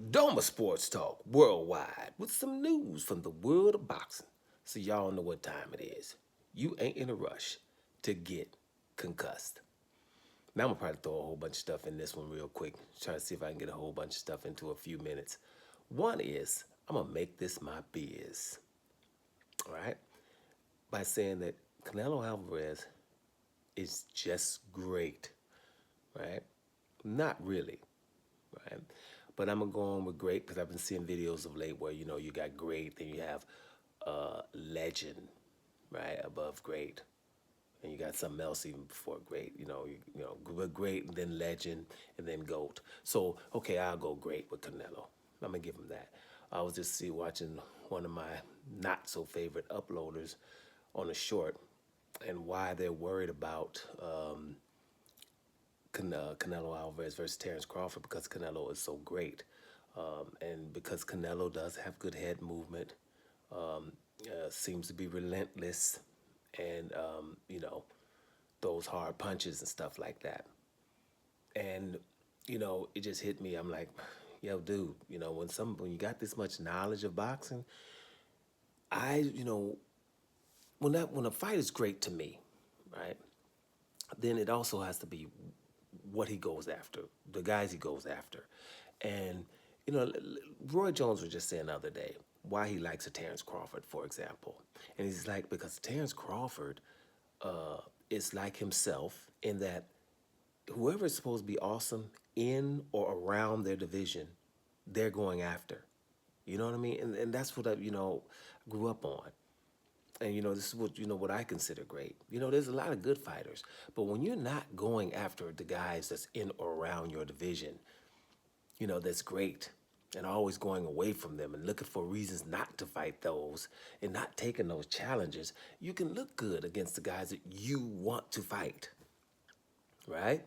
Doma Sports Talk worldwide with some news from the world of boxing. So y'all know what time it is. You ain't in a rush to get concussed. Now I'm gonna probably throw a whole bunch of stuff in this one real quick. Try to see if I can get a whole bunch of stuff into a few minutes. One is I'm gonna make this my biz. All right? By saying that Canelo Alvarez is just great. Right? Not really. Right? But I'm gonna go on with great because I've been seeing videos of late where you got great, then you have legend, right, above great, and you got something else even before great. Great and then legend and then goat. So okay, I'll go great with Canelo. I'm gonna give him that. I was just watching one of my not so favorite uploaders on a short and why they're worried about Canelo Alvarez versus Terrence Crawford because Canelo is so great. And because Canelo does have good head movement, seems to be relentless, and those hard punches and stuff like that. And it just hit me. I'm like, yo, dude, when you got this much knowledge of boxing, I when a fight is great to me, right? Then it also has to be what he goes after, the guys he goes after. And, Roy Jones was just saying the other day why he likes a Terrence Crawford, for example. And he's like, because Terrence Crawford is like himself in that whoever is supposed to be awesome in or around their division, they're going after. You know what I mean? And that's what I, grew up on. And this is what I consider great. There's a lot of good fighters, but when you're not going after the guys that's in or around your division, that's great, and always going away from them and looking for reasons not to fight those and not taking those challenges, you can look good against the guys that you want to fight, right?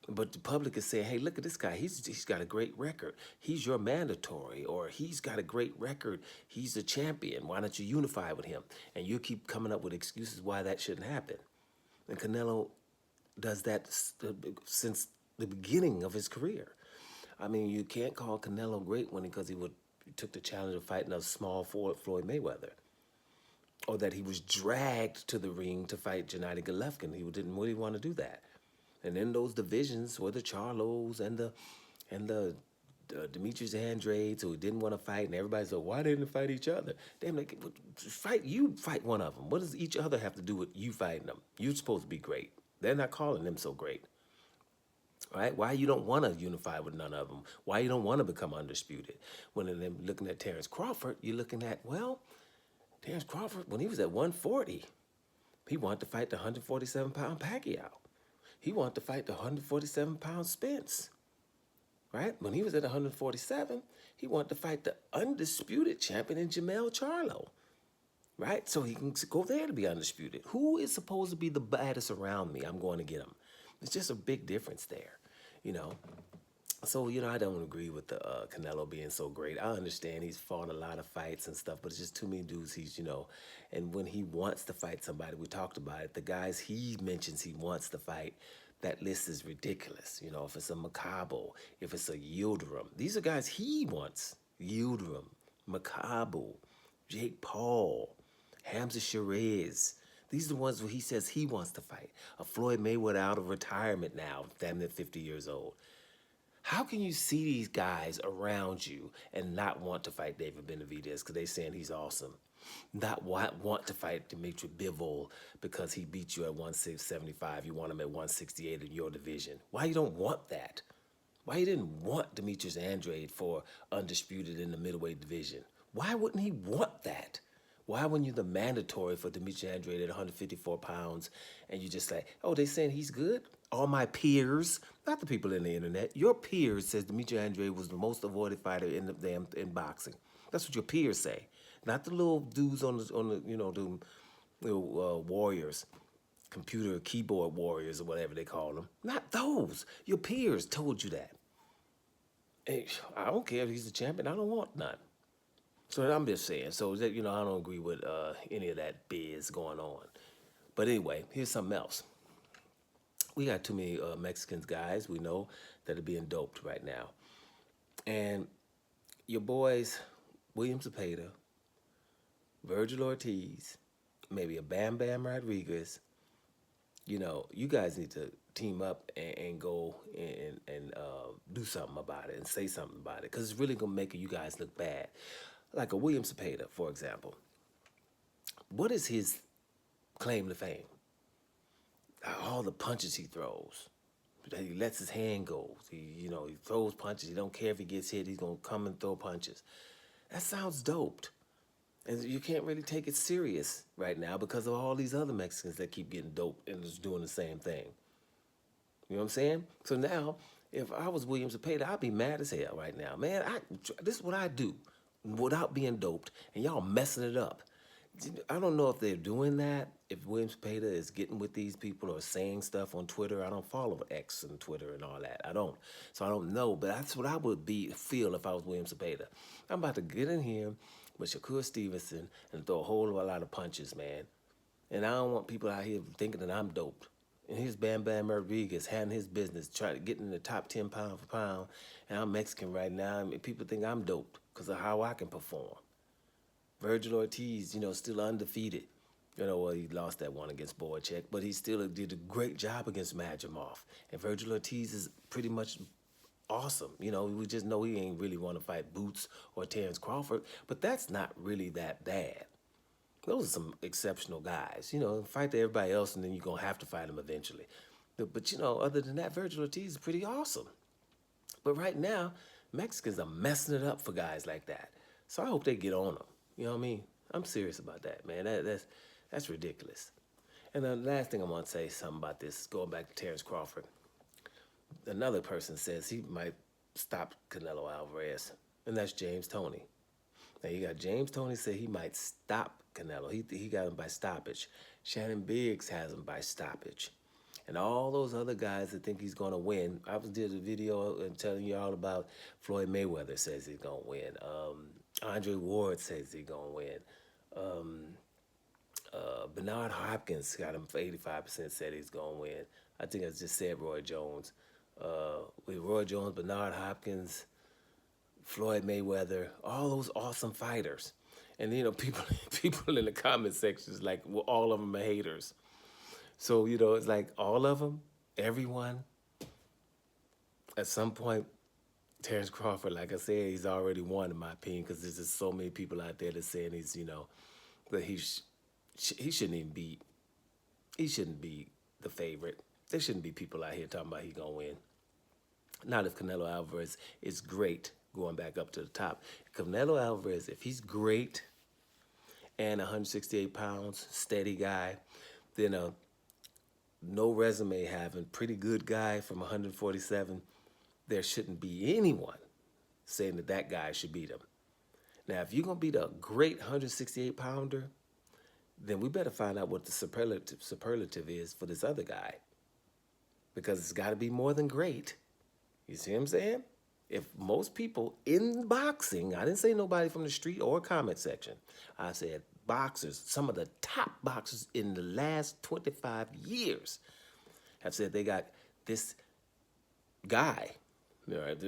But the public is saying, hey, look at this guy. He's got a great record. He's your mandatory, or he's got a great record. He's a champion. Why don't you unify with him? And you keep coming up with excuses why that shouldn't happen. And Canelo does that since the beginning of his career. I mean, you can't call Canelo great because he took the challenge of fighting a small forward Floyd Mayweather, or that he was dragged to the ring to fight Gennady Golovkin. He didn't really want to do that. And in those divisions were the Charlos and the Demetrius Andrades who didn't want to fight, and everybody said, "Why didn't they fight each other?" Damn, fight one of them. What does each other have to do with you fighting them? You're supposed to be great. They're not calling them so great, right? Why you don't want to unify with none of them? Why you don't want to become undisputed? When they're looking at Terrence Crawford, you're looking at, well, Terrence Crawford, when he was at 140, he wanted to fight the 147-pound Pacquiao. He wanted to fight the 147-pound Spence, right? When he was at 147, he wanted to fight the undisputed champion in Jamel Charlo, right? So he can go there to be undisputed. Who is supposed to be the baddest around me? I'm going to get him. It's just a big difference there, you know. So, I don't agree with the Canelo being so great. I understand he's fought a lot of fights and stuff, but it's just too many dudes and when he wants to fight somebody, we talked about it, the guys he mentions he wants to fight, that list is ridiculous. If it's a Macabo, if it's a Yildirim, these are guys he wants. Yildirim, Macabo, Jake Paul, Hamza Shiraz. These are the ones where he says he wants to fight. A Floyd Mayweather out of retirement now, damn near 50 years old. How can you see these guys around you and not want to fight David Benavidez because they saying he's awesome? Not want to fight Dimitri Bivol because he beat you at 175. You want him at 168 in your division. Why you don't want that? Why you didn't want Demetrius Andrade for undisputed in the middleweight division? Why wouldn't he want that? Why when you're the mandatory for Demetrius Andrade at 154 pounds and you just like, oh, they saying he's good? All my peers, not the people in the internet, your peers says Demetrius Andrade was the most avoided fighter in boxing. That's what your peers say. Not the little dudes on the the little warriors, computer keyboard warriors or whatever they call them. Not those. Your peers told you that. Hey, I don't care if he's the champion. I don't want none. So I'm just saying. So that I don't agree with any of that biz going on. But anyway, here's something else. We got too many Mexicans guys we know that are being doped right now, and your boys, William Zepeda, Virgil Ortiz, maybe a Bam Bam Rodriguez, you guys need to team up and go and do something about it and say something about it because it's really gonna make you guys look bad. Like a William Cepeda, for example. What is his claim to fame? All the punches he throws. He lets his hand go. He throws punches. He don't care if he gets hit. He's gonna come and throw punches. That sounds doped. And you can't really take it serious right now because of all these other Mexicans that keep getting doped and just doing the same thing. You know what I'm saying? So now, if I was William Zepeda, I'd be mad as hell right now. Man, this is what I do without being doped, and y'all messing it up. I don't know if they're doing that, if William Zepeda is getting with these people or saying stuff on Twitter. I don't follow X and Twitter and all that. I don't. So I don't know, but that's what I would feel if I was William Zepeda. I'm about to get in here with Shakur Stevenson and throw a whole lot of punches, man. And I don't want people out here thinking that I'm doped. And here's Bam Bam Rodriguez handling his business, trying to get in the top 10 pound for pound. And I'm Mexican right now. I mean, people think I'm doped because of how I can perform. Virgil Ortiz, still undefeated. Well, he lost that one against Boychek, but he still did a great job against Madrimov. And Virgil Ortiz is pretty much awesome. We just know he ain't really want to fight Boots or Terrence Crawford, but that's not really that bad. Those are some exceptional guys. Fight everybody else, and then you're going to have to fight them eventually. But other than that, Virgil Ortiz is pretty awesome. But right now, Mexicans are messing it up for guys like that. So I hope they get on them. You know what I mean? I'm serious about that, man. That's ridiculous. And the last thing I want to say something about this is going back to Terrence Crawford. Another person says he might stop Canelo Alvarez, and that's James Toney. Now you got James Toney say he might stop Canelo. He got him by stoppage. Shannon Biggs has him by stoppage. And all those other guys that think he's going to win. I did a video and telling you all about Floyd Mayweather says he's going to win. Andre Ward says he's going to win. Bernard Hopkins got him for 85% said he's going to win. I think I just said Roy Jones. With Roy Jones, Bernard Hopkins, Floyd Mayweather, all those awesome fighters. And, people in the comment sections, like, well, all of them are haters. So, it's like all of them, everyone, at some point, Terrence Crawford, like I said, he's already won, in my opinion, because there's just so many people out there that saying he's, that he shouldn't be the favorite. There shouldn't be people out here talking about he's going to win. Not if Canelo Alvarez is great going back up to the top. Canelo Alvarez, if he's great and 168 pounds, steady guy, then a no resume having, pretty good guy from 147, there shouldn't be anyone saying that guy should beat him. Now, if you're going to beat a great 168 pounder, then we better find out what the superlative is for this other guy. Because it's got to be more than great. You see what I'm saying? If most people in boxing, I didn't say nobody from the street or comment section. I said boxers, some of the top boxers in the last 25 years have said they got this guy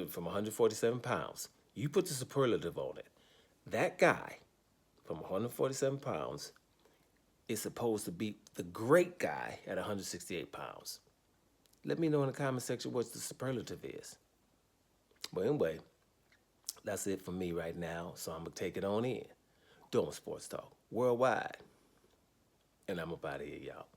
from 147 pounds. You put the superlative on it. That guy from 147 pounds is supposed to beat the great guy at 168 pounds. Let me know in the comment section what the superlative is. But anyway, that's it for me right now. So I'm going to take it on in. Doing Sports Talk Worldwide. And I'm up out of here, y'all.